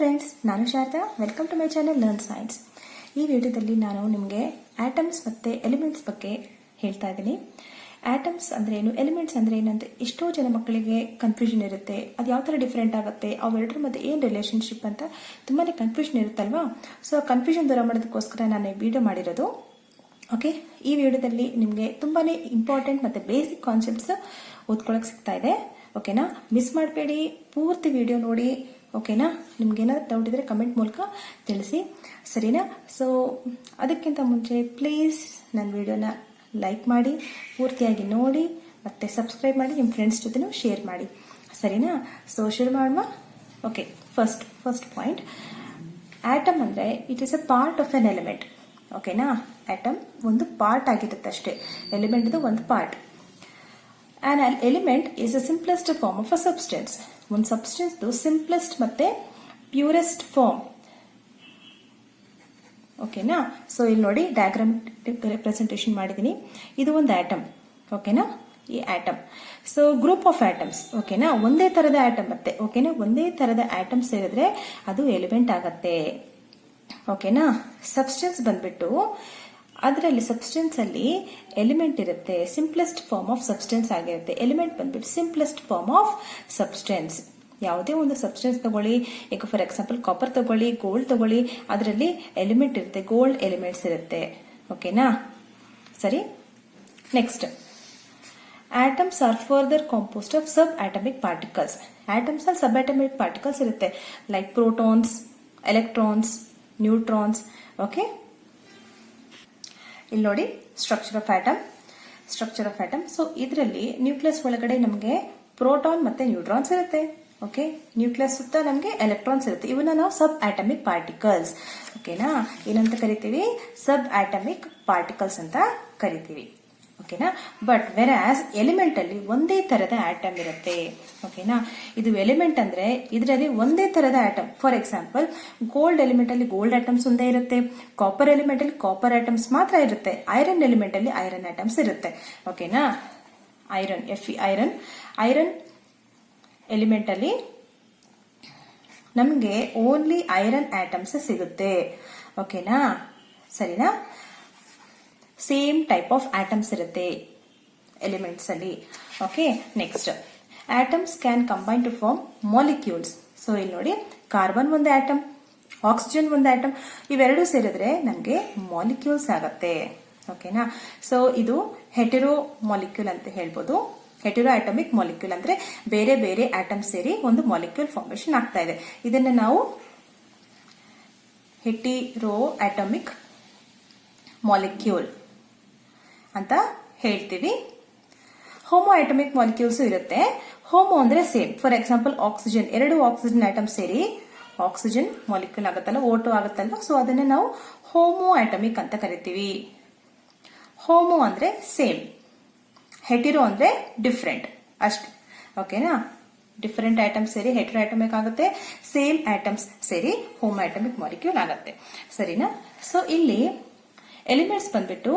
Friends, ನಾನು Sharada. Welcome to my channel learn science. ಈ ವಿಡಿಯೋದಲ್ಲಿ ನಾನು ನಿಮಗೆ ಆಟಮ್ಸ್ ಮತ್ತು ಎಲಿಮೆಂಟ್ಸ್ ಬಗ್ಗೆ ಹೇಳ್ತಾ ಇದ್ದೀನಿ. ಆಟಮ್ಸ್ ಅಂದ್ರೆ ಏನು, ಎಲಿಮೆಂಟ್ಸ್ ಅಂದ್ರೆ ಏನಂತ ಎಷ್ಟೋ ಜನ ಮಕ್ಕಳಿಗೆ ಕನ್ಫ್ಯೂಷನ್ ಇರುತ್ತೆ. ಅದು ಯಾವ ಥರ ಡಿಫ್ರೆಂಟ್ ಆಗುತ್ತೆ, ಅವೆರಡರ ಮಧ್ಯೆ ಏನು ರಿಲೇಷನ್ಶಿಪ್ ಅಂತ ತುಂಬಾ ಕನ್ಫ್ಯೂಷನ್ ಇರುತ್ತಲ್ವಾ. ಸೊ ಆ ಕನ್ಫ್ಯೂಷನ್ ದೂರ ಮಾಡೋದಕ್ಕೋಸ್ಕರ ನಾನು ಈ ವಿಡಿಯೋ ಮಾಡಿರೋದು. ಓಕೆ, ಈ ವಿಡಿಯೋದಲ್ಲಿ ನಿಮಗೆ ತುಂಬಾ ಇಂಪಾರ್ಟೆಂಟ್ ಮತ್ತು ಬೇಸಿಕ್ ಕಾನ್ಸೆಪ್ಟ್ಸ್ ಓದ್ಕೊಳ್ಳೋಕೆ ಸಿಗ್ತಾ ಇದೆ. ಓಕೆನಾ, ಮಿಸ್ ಮಾಡಬೇಡಿ, ಪೂರ್ತಿ ವಿಡಿಯೋ ನೋಡಿ. ಓಕೆನಾ, ನಿಮ್ಗೇನಾದ್ರು ಡೌಟ್ ಇದ್ರೆ ಕಮೆಂಟ್ ಮೂಲಕ ತಿಳಿಸಿ, ಸರಿನಾ. ಸೊ ಅದಕ್ಕಿಂತ ಮುಂಚೆ ಪ್ಲೀಸ್ ನನ್ನ ವಿಡಿಯೋನ ಲೈಕ್ ಮಾಡಿ, ಪೂರ್ತಿಯಾಗಿ ನೋಡಿ, ಮತ್ತೆ ಸಬ್ಸ್ಕ್ರೈಬ್ ಮಾಡಿ, ನಿಮ್ಮ ಫ್ರೆಂಡ್ಸ್ ಜೊತೆನೂ ಶೇರ್ ಮಾಡಿ, ಸರಿನಾ. ಸೊ ಶುರು ಮಾಡುವ. ಓಕೆ, ಫಸ್ಟ್ ಪಾಯಿಂಟ್, ಆಟಮ್ ಅಂದರೆ it is a part of N element. ಓಕೆನಾ, ಆಟಮ್ ಒಂದು ಪಾರ್ಟ್ ಆಗಿರುತ್ತೆ ಅಷ್ಟೇ, ಎಲಿಮೆಂಟ್ ಇದು ಒಂದು part. An element is the simplest form of a substance. ಒಂದು ಸಬ್ಸ್ಟೆನ್ಸ್ ಸಿಂಪ್ಲೆಸ್ಟ್ ಮತ್ತೆ ಪ್ಯೂರೆಸ್ಟ್ ಫಾರ್ಮ್. ಓಕೆನಾ, ಸೊ ಇಲ್ಲಿ ನೋಡಿ ಡಯಾಗ್ರಾಮ್ ರೆಪ್ರೆಸೆಂಟೇಷನ್ ಮಾಡಿದ್ದೀನಿ. ಇದು ಒಂದು ಆಟಮ್. ಓಕೆನಾ, ಈ atom. So group of atoms. ಓಕೆನಾ, ಒಂದೇ ತರದ ಆಟಮ್ ಮತ್ತೆ. ಓಕೆನಾ, ಒಂದೇ ತರದ ಆಟಮ್ಸ್ ಸೇರಿದ್ರೆ ಅದು ಎಲಿಮೆಂಟ್ ಆಗತ್ತೆ. ಓಕೆನಾ, ಸಬ್ಸ್ಟೆನ್ಸ್ ಬಂದ್ಬಿಟ್ಟು ಅದರಲ್ಲಿ ಸಬ್ಸ್ಟೆನ್ಸ್ ಅಲ್ಲಿ ಎಲಿಮೆಂಟ್ ಇರುತ್ತೆ, ಸಿಂಪ್ಲೆಸ್ಟ್ ಫಾರ್ಮ್ ಆಫ್ ಸಬ್ಸ್ಟೆನ್ಸ್ ಆಗಿರುತ್ತೆ. ಎಲಿಮೆಂಟ್ ಬಂದ್ಬಿಟ್ಟು ಸಿಂಪ್ಲೆಸ್ಟ್ ಫಾರ್ಮ್ ಆಫ್ ಸಬ್ಸ್ಟೆನ್ಸ್. ಯಾವುದೇ ಒಂದು ಸಬ್ಸ್ಟೆನ್ಸ್ ತಗೊಳ್ಳಿ, ಈಗ ಫಾರ್ ಎಕ್ಸಾಂಪಲ್ ಕಾಪರ್ ತಗೊಳ್ಳಿ, ಗೋಲ್ಡ್ ತಗೊಳ್ಳಿ, ಅದರಲ್ಲಿ ಎಲಿಮೆಂಟ್ ಇರುತ್ತೆ, ಗೋಲ್ಡ್ ಎಲಿಮೆಂಟ್ಸ್ ಇರುತ್ತೆ. ಓಕೆನಾ, ಸರಿ. Next, atoms R further compost of sub atomic particles. Atoms ಅಲ್ಲಿ ಸಬ್ ಆಟಮಿಕ್ ಪಾರ್ಟಿಕಲ್ಸ್ ಇರುತ್ತೆ, like protons, electrons, neutrons. Okay, ಇಲ್ಲಿ ನೋಡಿ ಸ್ಟ್ರಕ್ಚರ್ ಆಫ್ ಆಟಮ್. ಸೊ ಇದರಲ್ಲಿ ನ್ಯೂಕ್ಲಿಯಸ್ ಒಳಗಡೆ ನಮಗೆ ಪ್ರೋಟಾನ್ ಮತ್ತೆ ನ್ಯೂಟ್ರಾನ್ಸ್ ಇರುತ್ತೆ. ಓಕೆ, ನ್ಯೂಕ್ಲಿಯಸ್ ಸುತ್ತ ನಮಗೆ ಎಲೆಕ್ಟ್ರಾನ್ಸ್ ಇರುತ್ತೆ. ಇವನ್ನ ನಾವು ಸಬ್ ಆಟಮಿಕ್ ಪಾರ್ಟಿಕಲ್ಸ್. ಓಕೆನಾ, ಏನಂತ ಕರಿತೀವಿ? ಸಬ್ ಆಟಮಿಕ್ ಪಾರ್ಟಿಕಲ್ಸ್ ಅಂತ ಕರಿತೀವಿ. ಓಕೆನಾ, ಬಟ್ ವೆರಾಸ್ ಎಲಿಮೆಂಟ್ ಅಲ್ಲಿ ಒಂದೇ ತರದ ಆಟಮ್ ಇರುತ್ತೆ. ಓಕೆನಾ, ಇದು ಎಲಿಮೆಂಟ್ ಅಂದ್ರೆ ಇದರಲ್ಲಿ ಒಂದೇ ತರದ atom. For example gold element ಅಲ್ಲಿ ಗೋಲ್ಡ್ ಆಟಮ್ಸ್ ಒಂದೇ ಇರುತ್ತೆ, ಕಾಪರ್ ಎಲಿಮೆಂಟ್ ಅಲ್ಲಿ ಕಾಪರ್ ಆಟಮ್ಸ್ ಮಾತ್ರ ಇರುತ್ತೆ, ಐರನ್ ಎಲಿಮೆಂಟ್ ಅಲ್ಲಿ ಐರನ್ ಆಟಮ್ಸ್ ಇರುತ್ತೆ. ಓಕೆನಾ, ಐರನ್ ಐರನ್ ಎಲಿಮೆಂಟ್ ಅಲ್ಲಿ ನಮ್ಗೆ ಓನ್ಲಿ ಐರನ್ ಆಟಮ್ಸ್ ಸಿಗುತ್ತೆ. ಓಕೆನಾ, ಸರಿನಾ. ಸೇಮ್ ಟೈಪ್ ಆಫ್ ಆಟಮ್ಸ್ ಇರುತ್ತೆ ಎಲಿಮೆಂಟ್ಸ್ ಅಲ್ಲಿ. Okay, next, atoms can combine to form molecules. So ಇಲ್ಲಿ ನೋಡಿ, ಕಾರ್ಬನ್ ಒಂದು ಆಟಮ್, ಆಕ್ಸಿಜನ್ ಒಂದು ಆಟಮ್, ಇವೆರಡು ಸೇರಿದ್ರೆ ನಮಗೆ ಮಾಲಿಕ್ಯೂಲ್ಸ್ ಆಗತ್ತೆ. ಓಕೆನಾ, ಸೊ ಇದು ಹೆಟೆರೋ ಮಾಲಿಕ್ಯೂಲ್ ಅಂತ ಹೇಳ್ಬೋದು. ಹೆಟೆರೋ ಆಟಮಿಕ್ ಮಾಲಿಕ್ಯೂಲ್ ಅಂದ್ರೆ ಬೇರೆ ಬೇರೆ ಆಟಮ್ ಸೇರಿ ಒಂದು ಮಾಲಿಕ್ಯೂಲ್ ಫಾರ್ಮೇಶನ್ ಆಗ್ತಾ ಇದೆ. ಇದನ್ನ ನಾವು ಹೆಟೆರೋ ಆಟಮಿಕ್ ಮಾಲಿಕ್ಯೂಲ್ ಅಂತ ಹೇಳ್ತೀವಿ. ಹೋಮೋ ಆಟಮಿಕ್ ಮಾಲಿಕ್ಯೂಲ್ಸ್ ಇರುತ್ತೆ. ಹೋಮೋ ಅಂದ್ರೆ ಸೇಮ್. ಫಾರ್ ಎಕ್ಸಾಂಪಲ್ ಆಕ್ಸಿಜನ್, ಎರಡು ಆಕ್ಸಿಜನ್ ಆಟಮ್ ಸೇರಿ ಆಕ್ಸಿಜನ್ ಮಾಲಿಕ್ಯೂಲ್ ಆಗುತ್ತಲ್ಲ, ಓಟೋ ಆಗುತ್ತಲ್ವ. ಸೊ ಅದನ್ನ ನಾವು ಹೋಮೋ ಆಟಮಿಕ್ ಅಂತ ಕರಿತೀವಿ. ಹೋಮೋ ಅಂದ್ರೆ ಸೇಮ್, ಹೆಟಿರೋ ಅಂದ್ರೆ ಡಿಫ್ರೆಂಟ್ ಅಷ್ಟೇ. ಓಕೆನಾ, ಡಿಫರೆಂಟ್ ಆಟಮ್ಸ್ ಸೇರಿ ಹೆಟೆರೋ ಆಟಮಿಕ್ ಆಗುತ್ತೆ, ಸೇಮ್ ಆಟಮ್ಸ್ ಸೇರಿ ಹೋಮೋ ಆಟಮಿಕ್ ಮಾಲಿಕ್ಯೂಲ್ ಆಗುತ್ತೆ, ಸರಿನಾ. ಸೊ ಇಲ್ಲಿ ಎಲಿಮೆಂಟ್ಸ್ ಬಂದ್ಬಿಟ್ಟು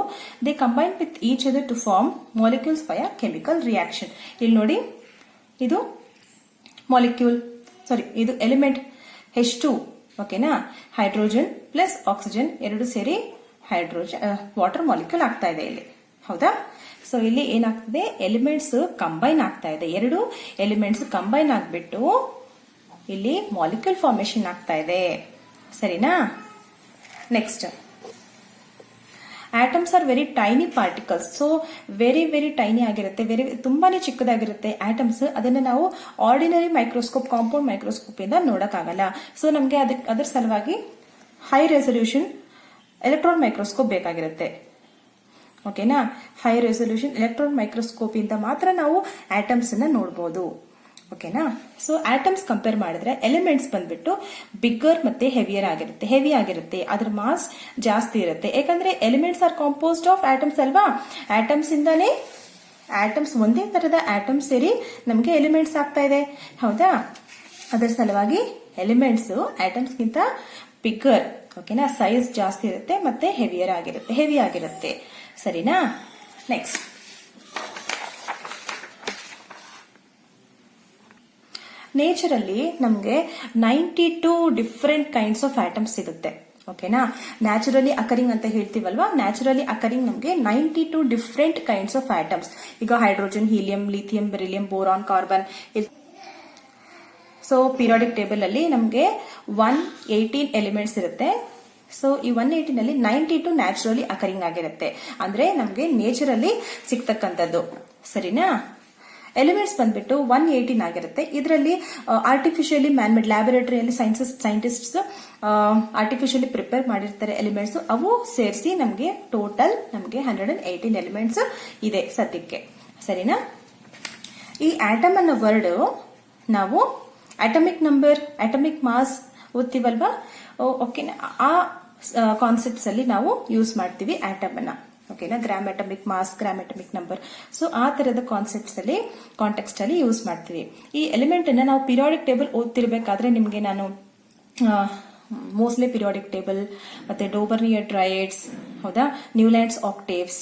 they combine with each other to form molecules by a chemical reaction. ಇಲ್ಲಿ ನೋಡಿ, ಇದು ಮಾಲಿಕ್ಯೂಲ್, ಇದು ಎಲಿಮೆಂಟ್ H2. ಓಕೆನಾ, ಹೈಡ್ರೋಜನ್ ಪ್ಲಸ್ ಆಕ್ಸಿಜನ್ ಎರಡು ಸೇರಿ ವಾಟರ್ ಮಾಲಿಕ್ಯೂಲ್ ಆಗ್ತಾ ಇದೆ ಇಲ್ಲಿ, ಹೌದಾ. ಸೊ ಇಲ್ಲಿ ಏನಾಗ್ತದೆ, ಎಲಿಮೆಂಟ್ಸ್ ಕಂಬೈನ್ ಆಗ್ತಾ ಇದೆ. ಎರಡು ಎಲಿಮೆಂಟ್ಸ್ ಕಂಬೈನ್ ಆಗ್ಬಿಟ್ಟು ಇಲ್ಲಿ ಮಾಲಿಕ್ಯೂಲ್ ಫಾರ್ಮೇಶನ್ ಆಗ್ತಾ ಇದೆ, ಸರಿನಾ. Next, atoms are very tiny particles. So very tiny ಆಗಿರುತ್ತೆ, ತುಂಬಾನೇ ಚಿಕ್ಕದಾಗಿರುತ್ತೆ ಆಟಮ್ಸ್. ಅದನ್ನ ನಾವು ಆರ್ಡಿನರಿ ಮೈಕ್ರೋಸ್ಕೋಪ್, ಕಾಂಪೌಂಡ್ ಮೈಕ್ರೋಸ್ಕೋಪ್ ಇಂದ ನೋಡಕ್ಕಾಗಲ್ಲ. ಸೊ ನಮಗೆ ಅದರ ಸಲುವಾಗಿ ಹೈ ರೆಸಲ್ಯೂಷನ್ ಎಲೆಕ್ಟ್ರಾನ್ ಮೈಕ್ರೋಸ್ಕೋಪ್ ಬೇಕಾಗಿರುತ್ತೆ. ಓಕೆನಾ, ಹೈ ರೆಸಲ್ಯೂಷನ್ ಎಲೆಕ್ಟ್ರಾನ್ ಮೈಕ್ರೋಸ್ಕೋಪ್ ಇಂದ ಮಾತ್ರ ನಾವು ಆಟಮ್ಸ್ ಅನ್ನ ನೋಡಬಹುದು. ಓಕೆನಾ, ಸೊ ಆಟಮ್ಸ್ ಕಂಪೇರ್ ಮಾಡಿದ್ರೆ ಎಲಿಮೆಂಟ್ಸ್ ಬಂದ್ಬಿಟ್ಟು ಬಿಗ್ಗರ್ ಮತ್ತೆ ಹೆವಿ ಆಗಿರುತ್ತೆ, ಅದ್ರ ಮಾಸ್ ಜಾಸ್ತಿ ಇರುತ್ತೆ. ಯಾಕಂದ್ರೆ elements are composed of atoms ಅಲ್ವಾ. ಆಟಮ್ಸ್ ಇಂದಾನೇ ಒಂದೇ ತರದ ಆಟಮ್ಸ್ ಸೇರಿ ನಮ್ಗೆ ಎಲಿಮೆಂಟ್ಸ್ ಆಗ್ತಾ ಇದೆ, ಹೌದಾ. ಅದರ ಸಲುವಾಗಿ ಎಲಿಮೆಂಟ್ಸ್ ಆಟಮ್ಸ್ ಗಿಂತ ಬಿಗ್ಗರ್, ಓಕೆನಾ, ಸೈಜ್ ಜಾಸ್ತಿ ಇರುತ್ತೆ ಮತ್ತೆ ಹೆವಿ ಆಗಿರುತ್ತೆ, ಸರಿನಾ. ನೆಕ್ಸ್ಟ್, ನೇಚರಲ್ಲಿ ನಮಗೆ 92 ಡಿಫರೆಂಟ್ ಕೈಂಡ್ಸ್ ಆಫ್ ಆಟಮ್ಸ್ ಸಿಗುತ್ತೆ. ಓಕೆನಾ, ನ್ಯಾಚುರಲಿ ಅಕರಿಂಗ್ ಅಂತ ಹೇಳ್ತೀವಲ್ವಾ, ನ್ಯಾಚುರಲಿ ಅಕರಿಂಗ್ ನಮಗೆ 92 ಡಿಫರೆಂಟ್ ಕೈಂಡ್ಸ್ ಆಫ್ ಆಟಮ್ಸ್. ಈಗ hydrogen, helium, lithium, beryllium, boron, carbon. So periodic table ಅಲ್ಲಿ ನಮಗೆ 118 ಎಲಿಮೆಂಟ್ಸ್ ಇರುತ್ತೆ. ಸೊ ಈ 118 ಅಲ್ಲಿ 92 ನ್ಯಾಚುರಲಿ ಅಕರಿಂಗ್ ಆಗಿರುತ್ತೆ, ಅಂದ್ರೆ ನಮಗೆ ನೇಚರಲ್ಲಿ ಸಿಗ್ತಕ್ಕಂಥದ್ದು. ಸರಿನಾ? ಎಲಿಮೆಂಟ್ಸ್ ಬಂದ್ಬಿಟ್ಟು 118 ಆಗಿರುತ್ತೆ. ಇದರಲ್ಲಿ ಆರ್ಟಿಫಿಷಿಯಲಿ ಮ್ಯಾನ್ಮೇಡ್ ಲ್ಯಾಬೊರೇಟರಿಯಲ್ಲಿ ಸೈಂಟಿಸ್ಟ್ಸ್ ಆರ್ಟಿಫಿಷಿಯಲಿ ಪ್ರಿಪೇರ್ ಮಾಡಿರ್ತಾರೆ ಎಲಿಮೆಂಟ್ಸ್, ಅವು ಸೇರಿಸಿ ನಮಗೆ ಟೋಟಲ್ ನಮಗೆ 118 ಎಲಿಮೆಂಟ್ಸ್ ಇದೆ ಸದ್ಯಕ್ಕೆ. ಸರಿನಾ? ಈ ಆಟಮ್ ಅನ್ನೋ ವರ್ಡ್ ನಾವು ಅಟಮಿಕ್ ನಂಬರ್, ಅಟಮಿಕ್ ಮಾಸ್ ಓದ್ತೀವಲ್ವಾ, ಓಕೆನಾ, ಆ ಕಾನ್ಸೆಪ್ಟ್ಸ್ ಅಲ್ಲಿ ನಾವು ಯೂಸ್ ಮಾಡ್ತೀವಿ ಆಟಮ್ ಅನ್ನ. ಓಕೆನಾ, gram atomic mass, gram atomic number. So ಆ ತರದ ಕಾನ್ಸೆಪ್ಟ್ಸ್ ಅಲ್ಲಿ, ಕಾಂಟೆಕ್ಸ್ಟ್ ಅಲ್ಲಿ ಯೂಸ್ ಮಾಡ್ತೀವಿ. ಈ ಎಲಿಮೆಂಟ್ ಅನ್ನ ನಾವು ಪೀರಿಯಾಡಿಕ್ ಟೇಬಲ್ ಓದ್ತಿರ್ಬೇಕಾದ್ರೆ ನಿಮಗೆ ನಾನು ಮೋಸ್ಟ್ಲಿ ಪೀರಿಯಾಡಿಕ್ ಟೇಬಲ್ ಮತ್ತೆ ಡೋಬರ್ನಿಯರ್ ಟ್ರೈಡ್ಸ್, ಹೌದಾ, ನ್ಯೂಲ್ಯಾಂಡ್ಸ್ ಆಕ್ಟೇವ್ಸ್,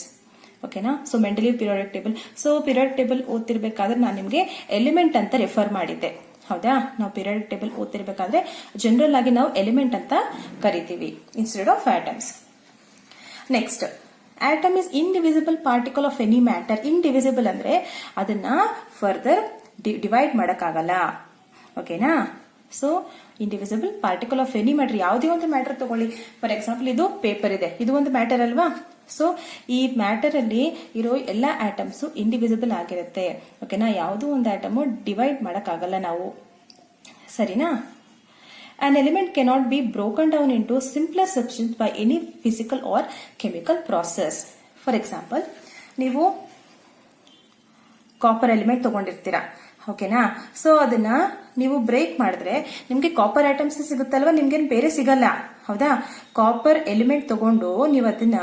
ಓಕೆನಾ, so Mendeleev periodic table. So periodic table ಓದ್ತಿರ್ಬೇಕಾದ್ರೆ ನಾನು ನಿಮಗೆ ಎಲಿಮೆಂಟ್ ಅಂತ ರೆಫರ್ ಮಾಡಿದ್ದೆ. ಹೌದಾ, ನಾವು ಪೀರಿಯಾಡಿಕ್ ಟೇಬಲ್ ಓದ್ತಿರ್ಬೇಕಾದ್ರೆ ಜನರಲ್ ಆಗಿ ನಾವು ಎಲಿಮೆಂಟ್ ಅಂತ ಕರಿತೀವಿ instead of atoms. Next, atom is indivisible particle of any matter. Indivisible ಅಂದ್ರೆ ಅದನ್ನ ಫರ್ದರ್ ಡಿವೈಡ್ ಮಾಡಕ್ಕಾಗಲ್ಲ. ಓಕೆನಾ, so indivisible particle of any matter. ಯಾವುದೇ ಒಂದು ಮ್ಯಾಟರ್ ತಗೊಳ್ಳಿ, ಫಾರ್ ಎಕ್ಸಾಂಪಲ್ ಇದು ಪೇಪರ್ ಇದೆ, ಇದು ಒಂದು ಮ್ಯಾಟರ್ ಅಲ್ವಾ. ಸೊ ಈ ಮ್ಯಾಟರ್ ಅಲ್ಲಿ ಇರೋ ಎಲ್ಲಾ ಆಟಮ್ಸ್ ಇಂಡಿವಿಸಿಬಲ್ ಆಗಿರುತ್ತೆ. ಓಕೆನಾ, ಯಾವುದೋ ಒಂದು ಆಟಮ್ ಡಿವೈಡ್ ಮಾಡಕ್ಕಾಗಲ್ಲ ನಾವು. ಸರಿನಾ? An element cannot be broken down into simpler substance by any physical or chemical process. For example, ನೀವು ಕಾಪರ್ ಎಲಿಮೆಂಟ್ ತಗೊಂಡಿರ್ತೀರಾ. ಓಕೆನಾ, ಸೊ ಅದನ್ನ ನೀವು ಬ್ರೇಕ್ ಮಾಡಿದ್ರೆ ನಿಮ್ಗೆ ಕಾಪರ್ ಆಟಮ್ಸ್ ಸಿಗುತ್ತಲ್ವಾ, ನಿಮ್ಗೇನು ಬೇರೆ ಸಿಗಲ್ಲ. ಹೌದಾ, ಕಾಪರ್ ಎಲಿಮೆಂಟ್ ತಗೊಂಡು ನೀವು ಅದನ್ನ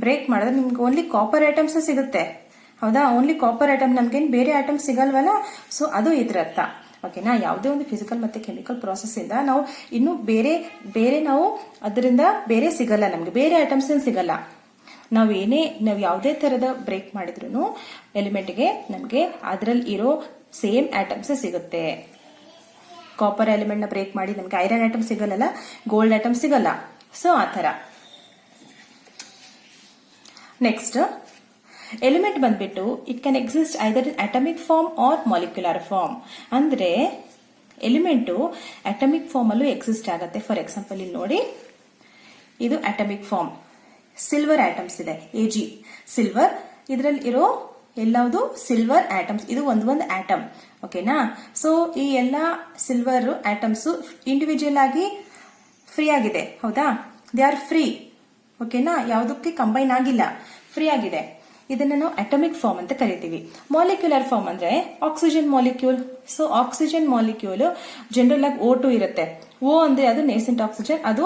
ಬ್ರೇಕ್ ಮಾಡಿದ್ರೆ ನಿಮ್ಗೆ ಓನ್ಲಿ ಕಾಪರ್ ಐಟಮ್ಸ್ ಸಿಗುತ್ತೆ. ಹೌದಾ, ಓನ್ಲಿ ಕಾಪರ್ ಐಟಮ್, ನಮ್ಗೇನು ಬೇರೆ ಐಟಮ್ ಸಿಗಲ್ವಲ್ಲ. ಸೊ ಅದು ಇದ್ರ ಅರ್ಥ. ಓಕೆನಾ, ಯಾವುದೇ ಒಂದು ಫಿಸಿಕಲ್ ಮತ್ತೆ ಕೆಮಿಕಲ್ ಪ್ರಾಸೆಸ್ ಇಂದ ನಾವು ಇನ್ನು ಬೇರೆ ನಾವು ಅದರಿಂದ ಬೇರೆ ಸಿಗಲ್ಲ, ನಮ್ಗೆ ಬೇರೆ ಐಟಮ್ಸ್ ಸಿಗಲ್ಲ. ನಾವು ಯಾವುದೇ ತರದ ಬ್ರೇಕ್ ಮಾಡಿದ್ರು ಎಲಿಮೆಂಟ್ಗೆ ನಮ್ಗೆ ಅದರಲ್ಲಿ ಇರೋ ಸೇಮ್ ಐಟಮ್ಸ್ ಸಿಗುತ್ತೆ. ಕಾಪರ್ ಎಲಿಮೆಂಟ್ ನ ಬ್ರೇಕ್ ಮಾಡಿ ನಮ್ಗೆ ಐರನ್ ಐಟಮ್ ಸಿಗಲ್ಲ, ಗೋಲ್ಡ್ ಐಟಮ್ ಸಿಗಲ್ಲ. ಸೊ ಆ ತರ. ನೆಕ್ಸ್ಟ್, ಎಲಿಮೆಂಟ್ ಬಂದ್ಬಿಟ್ಟು it can exist either in atomic form or molecular form. ಅಂದ್ರೆ ಎಲಿಮೆಂಟ್ ಅಟಮಿಕ್ ಫಾರ್ಮ್ ಅಲ್ಲೂ ಎಕ್ಸಿಸ್ಟ್ ಆಗುತ್ತೆ. ಫಾರ್ ಎಕ್ಸಾಂಪಲ್ ಇಲ್ಲಿ ನೋಡಿ, ಇದು ಅಟಮಿಕ್ ಫಾರ್ಮ್, ಸಿಲ್ವರ್ ಆಟಮ್ಸ್ ಇದೆ, Ag ಸಿಲ್ವರ್. ಇದರಲ್ಲಿ ಇರೋ ಎಲ್ಲವುದು ಸಿಲ್ವರ್ ಆಟಮ್ಸ್, ಇದು ಒಂದು ಆಟಮ್. ಓಕೆನಾ, ಸೊ ಈ ಎಲ್ಲಾ ಸಿಲ್ವರ್ ಆಟಮ್ಸ್ ಇಂಡಿವಿಜುವಲ್ ಆಗಿ ಫ್ರೀ ಆಗಿದೆ. ಹೌದಾ, ದೇ ಆರ್ ಫ್ರೀ. ಓಕೆನಾ, ಯಾವುದಕ್ಕೆ ಕಂಬೈನ್ ಆಗಿಲ್ಲ, ಫ್ರೀ ಆಗಿದೆ. ಇದನ್ನ ನಾವು ಅಟಮಿಕ್ ಫಾರ್ಮ್ ಅಂತ ಕರಿತೀವಿ. ಮಾಲಿಕ್ಯುಲರ್ ಫಾರ್ಮ್ ಅಂದ್ರೆ oxygen molecule. So oxygen molecule general ಆಗಿ O2 ಇರುತ್ತೆ. O ಅಂದ್ರೆ ಅದು ನೇಸೆಂಟ್ ಆಕ್ಸಿಜನ್, ಅದು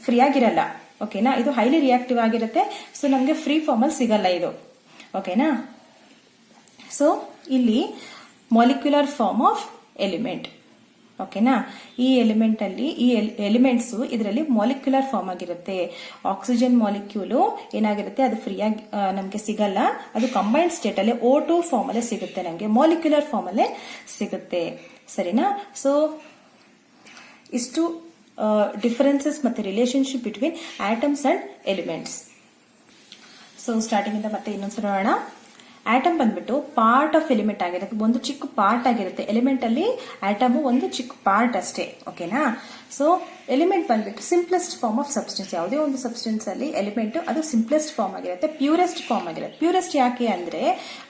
ಫ್ರೀ ಆಗಿರಲ್ಲ. ಓಕೆನಾ, ಇದು ಹೈಲಿ ರಿಯಾಕ್ಟಿವ್ ಆಗಿರುತ್ತೆ. ಸೊ ನಮ್ಗೆ ಫ್ರೀ ಫಾರ್ಮ್ ಅಲ್ಲಿ ಸಿಗಲ್ಲ ಇದು. ಓಕೆನಾ, ಸೊ ಇಲ್ಲಿ ಮಾಲಿಕ್ಯುಲರ್ ಫಾರ್ಮ್ ಆಫ್ ಎಲಿಮೆಂಟ್. ಓಕೆನಾ, ಈ ಎಲಿಮೆಂಟ್ ಅಲ್ಲಿ ಈ ಎಲಿಮೆಂಟ್ಸ್ ಇದರಲ್ಲಿ ಮಾಲಿಕ್ಯುಲರ್ ಫಾರ್ಮ್ ಆಗಿರುತ್ತೆ. ಆಕ್ಸಿಜನ್ ಮಾಲಿಕ್ಯೂಲು ಏನಾಗಿರುತ್ತೆ, ಅದು ಫ್ರೀ ಆಗಿ ನಮ್ಗೆ ಸಿಗಲ್ಲ, ಅದು ಕಂಬೈನ್ಡ್ ಸ್ಟೇಟ್ ಅಲ್ಲಿ O2 ಫಾರ್ಮ್ ಅಲ್ಲೇ ಸಿಗುತ್ತೆ, ನಮ್ಗೆ ಮಾಲಿಕ್ಯುಲರ್ ಫಾರ್ಮ್ ಅಲ್ಲೇ ಸಿಗುತ್ತೆ. ಸರಿನಾ? ಸೊ ಇಷ್ಟು ಡಿಫರೆನ್ಸಸ್ ಮತ್ತೆ relationship between atoms and elements. So starting ಇಂದ ಮತ್ತೆ ಇನ್ನೊಂದ್ಸಲ ನೋಡೋಣ. ಆಟಮ್ ಬಂದ್ಬಿಟ್ಟು ಪಾರ್ಟ್ ಆಫ್ ಎಲಿಮೆಂಟ್ ಆಗಿರುತ್ತೆ, ಒಂದು ಚಿಕ್ಕ ಪಾರ್ಟ್ ಆಗಿರುತ್ತೆ. ಎಲಿಮೆಂಟ್ ಅಲ್ಲಿ ಆಟಮ್ ಒಂದು ಚಿಕ್ಕ ಪಾರ್ಟ್ ಅಷ್ಟೇ. ಓಕೆನಾ, ಸೊ ಎಲಿಮೆಂಟ್ ಬಂದ್ಬಿಟ್ಟು ಸಿಂಪ್ಲೆಸ್ಟ್ ಫಾರ್ಮ್ ಆಫ್ ಸಬ್ಸ್ಟೆನ್ಸ್. ಯಾವುದೇ ಒಂದು ಸಬ್ಸ್ಟೆನ್ಸ್ ಅಲ್ಲಿ ಎಲಿಮೆಂಟ್ ಅದು ಸಿಂಪ್ಲೆಸ್ಟ್ ಫಾರ್ಮ್ ಆಗಿರುತ್ತೆ, ಪ್ಯೂರೆಸ್ಟ್ ಫಾರ್ಮ್ ಆಗಿರುತ್ತೆ. ಪ್ಯೂರೆಸ್ಟ್ ಯಾಕೆ ಅಂದ್ರೆ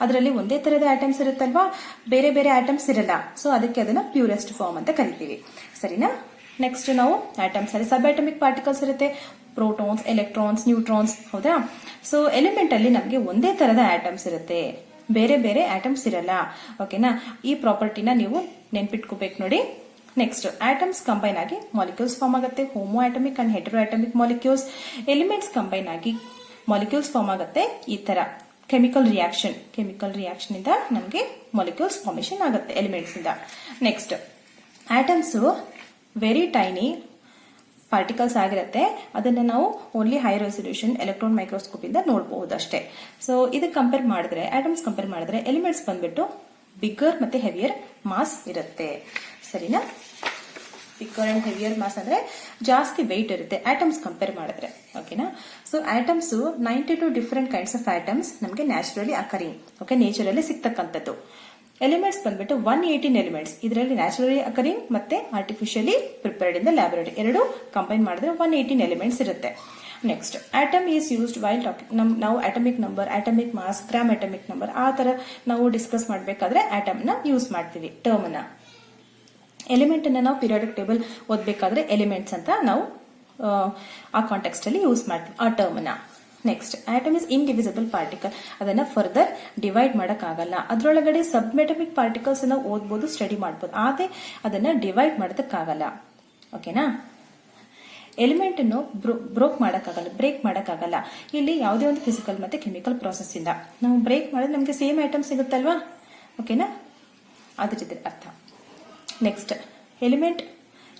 ಅದರಲ್ಲಿ ಒಂದೇ ತರದ ಆಟಮ್ಸ್ ಇರುತ್ತಲ್ವಾ, ಬೇರೆ ಬೇರೆ ಆಟಮ್ಸ್ ಇರಲ್ಲ. ಸೊ ಅದಕ್ಕೆ ಅದನ್ನ ಪ್ಯೂರೆಸ್ಟ್ ಫಾರ್ಮ್ ಅಂತ ಕರಿತೀವಿ. ಸರಿನಾ? ನೆಕ್ಸ್ಟ್ ನಾವು ಆಟಮ್ಸ್ ಅಲ್ಲಿ ಸಬ್ ಅಟಮಿಕ್ ಪಾರ್ಟಿಕಲ್ಸ್ ಇರುತ್ತೆ, ಪ್ರೋಟಾನ್ಸ್, ಎಲೆಕ್ಟ್ರಾನ್ಸ್, ನ್ಯೂಟ್ರಾನ್ಸ್. ಹೌದಾ, ಸೊ ಎಲಿಮೆಂಟ್ ಅಲ್ಲಿ ನಮಗೆ ಒಂದೇ ತರದ ಆಟಮ್ಸ್ ಇರುತ್ತೆ, ಬೇರೆ ಬೇರೆ ಆಟಮ್ಸ್ ಇರಲ್ಲ. ಓಕೆನಾ, ಈ ಪ್ರಾಪರ್ಟಿನ ನೀವು ನೆನ್ಪಿಟ್ಕೋಬೇಕು ನೋಡಿ. ನೆಕ್ಸ್ಟ್, ಆಟಮ್ಸ್ ಕಂಬೈನ್ ಆಗಿ ಮಾಲಿಕ್ಯೂಲ್ಸ್ ಫಾರ್ಮ್ ಆಗುತ್ತೆ, homo atomic and hetero atomic molecules. Elements combine ಆಗಿ ಮಾಲಿಕ್ಯೂಲ್ಸ್ ಫಾರ್ಮ್ ಆಗುತ್ತೆ. ಈ ತರ ಕೆಮಿಕಲ್ ರಿಯಾಕ್ಷನ್ ಇಂದ ನಮಗೆ ಮಾಲಿಕ್ಯೂಲ್ಸ್ ಫಾರ್ಮೇಶನ್ ಆಗುತ್ತೆ ಎಲಿಮೆಂಟ್ಸ್ ಇಂದ. Next, atoms very tiny particles ಆಗಿರುತ್ತೆ, ಅದನ್ನ ನಾವು only high resolution electron microscope ಇಂದ ನೋಡಬಹುದು ಅಷ್ಟೇ. ಸೊ ಇದಕ್ಕೆ ಕಂಪೇರ್ ಮಾಡಿದ್ರೆ, ಆಟಮ್ಸ್ ಕಂಪೇರ್ ಮಾಡಿದ್ರೆ ಎಲಿಮೆಂಟ್ಸ್ ಬಂದ್ಬಿಟ್ಟು ಬಿಗ್ಗರ್ ಮತ್ತೆ ಹೆವಿಯರ್ ಮಾಸ್ ಇರುತ್ತೆ. ಸರಿನಾ? ಥಿಕ್ಕರ್ ಅಂಡ್ ಹೆವಿಯರ್ ಮಾಸ್ ಅಂದ್ರೆ ಜಾಸ್ತಿ ವೆಯ್ಟ್ ಇರುತ್ತೆ ಆಟಮ್ಸ್ ಕಂಪೇರ್ ಮಾಡಿದ್ರೆ. ಓಕೆನಾ? So atoms 92 different kinds of atoms ನಮಗೆ ನ್ಯಾಚುರಲಿ ಅಕರಿಂಗ್, ಓಕೆ, ನೇಚರಲ್ಲಿ ಸಿಗ್ತಕ್ಕಂಥದ್ದು. ಎಲಿಮೆಂಟ್ಸ್ ಬಂದ್ಬಿಟ್ಟು 118 ಎಲಿಮೆಂಟ್ಸ್, ಇದರಲ್ಲಿ ನ್ಯಾಚುರಲಿ ಅಕರಿಂಗ್ ಮತ್ತೆ artificially prepared in the laboratory ಎರಡು ಕಂಬೈನ್ ಮಾಡಿದ್ರೆ 118 ಎಲಿಮೆಂಟ್ಸ್ ಇರುತ್ತೆ. Next atom is used while talking. ನಾವು atomic number, atomic mass, gram atomic number ಆ ತರ ನಾವು ಡಿಸ್ಕಸ್ ಮಾಡಬೇಕಾದ್ರೆ ಆಟಮ್ ನ ಯೂಸ್ ಮಾಡ್ತೀವಿ ಟರ್ಮ್ ನ. ಎಲಿಮೆಂಟ್ ಅನ್ನ ನಾವು ಪೀರಿಯಾಡಿಕ್ ಟೇಬಲ್ ಓದಬೇಕಾದ್ರೆ ಎಲಿಮೆಂಟ್ಸ್ ಅಂತ ನಾವು ಆ ಕಾಂಟೆಕ್ಸ್ಟ್ ಅಲ್ಲಿ ಯೂಸ್ ಮಾಡ್ತೀವಿ ಆ ಟರ್ಮ್ ನ. Next atom is indivisible particle, ಅದನ್ನ ಫರ್ದರ್ ಡಿವೈಡ್ ಮಾಡಕ್ಕಾಗಲ್ಲ. ಅದರೊಳಗಡೆ ಸಬ್ಮೆಟಮಿಕ್ ಪಾರ್ಟಿಕಲ್ಸ್ ಅನ್ನ ಓದ್ಬೋದು, ಸ್ಟಡಿ ಮಾಡ್ಬೋದು, ಆದ್ರೆ ಅದನ್ನ ಡಿವೈಡ್ ಮಾಡೋದಕ್ಕಾಗಲ್ಲ. ಓಕೆನಾ? ಎಲಿಮೆಂಟ್ ಅನ್ನು ಬ್ರೇಕ್ ಮಾಡಕ್ಕಾಗಲ್ಲ. ಇಲ್ಲಿ ಯಾವುದೇ ಒಂದು ಫಿಸಿಕಲ್ ಮತ್ತೆ ಕೆಮಿಕಲ್ ಪ್ರೋಸೆಸ್ ಇಂದ ನಾವು ಬ್ರೇಕ್ ಮಾಡಿದ್ರೆ ನಮಗೆ ಸೇಮ್ ಐಟಮ್ ಸಿಗುತ್ತಲ್ವಾ? ಓಕೆನಾ? ಅದ್ರ ಜೊತೆ ಅರ್ಥ. Next element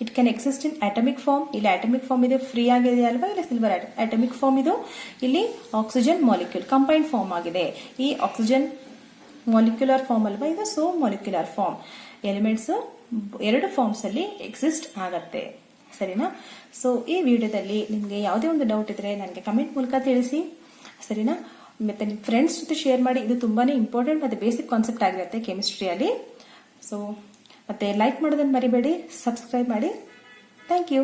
it can exist in atomic form. ಇಲ್ಲಿ ಅಟಮಿಕ್ ಫಾರ್ಮ್ ಇದೆ, ಫ್ರೀ ಆಗಿದೆ ಅಲ್ವಾ? ಇಲ್ಲ ಸಿಲ್ವರ್ ಅಟಮಿಕ್ ಫಾರ್ಮ್ ಇದು. ಇಲ್ಲಿ ಆಕ್ಸಿಜನ್ ಮಾಲಿಕ್ಯೂಲ್ ಕಂಪೈನ್ ಫಾರ್ಮ್ ಆಗಿದೆ. ಈ ಆಕ್ಸಿಜನ್ ಮಾಲಿಕ್ಯುಲರ್ ಫಾರ್ಮ್ ಅಲ್ವಾ ಇದು? ಸೊ ಮಾಲಿಕ್ಯುಲರ್ ಫಾರ್ಮ್ ಎಲಿಮೆಂಟ್ಸ್ ಎರಡು ಫಾರ್ಮ್ಸ್ ಅಲ್ಲಿ ಎಕ್ಸಿಸ್ಟ್ ಆಗತ್ತೆ. ಸರಿನಾ? ಸೊ ಈ ವಿಡಿಯೋದಲ್ಲಿ ನಿಮಗೆ ಯಾವುದೇ ಒಂದು ಡೌಟ್ ಇದ್ರೆ ನನಗೆ ಕಮೆಂಟ್ ಮೂಲಕ ತಿಳಿಸಿ. ಸರಿನಾ? ಮತ್ತೆ ನಿಮ್ಮ ಫ್ರೆಂಡ್ಸ್ ಜೊತೆ ಶೇರ್ ಮಾಡಿ. ಇದು ತುಂಬಾನೇ ಇಂಪಾರ್ಟೆಂಟ್ ಮತ್ತೆ ಬೇಸಿಕ್ ಕಾನ್ಸೆಪ್ಟ್ ಆಗಿರುತ್ತೆ ಕೆಮಿಸ್ಟ್ರಿಯಲ್ಲಿ. ಸೊ ಮತ್ತೆ ಲೈಕ್ ಮಾಡೋದನ್ನ ಮರಿಬೇಡಿ, ಸಬ್ಸ್ಕ್ರೈಬ್ ಮಾಡಿ. Thank you.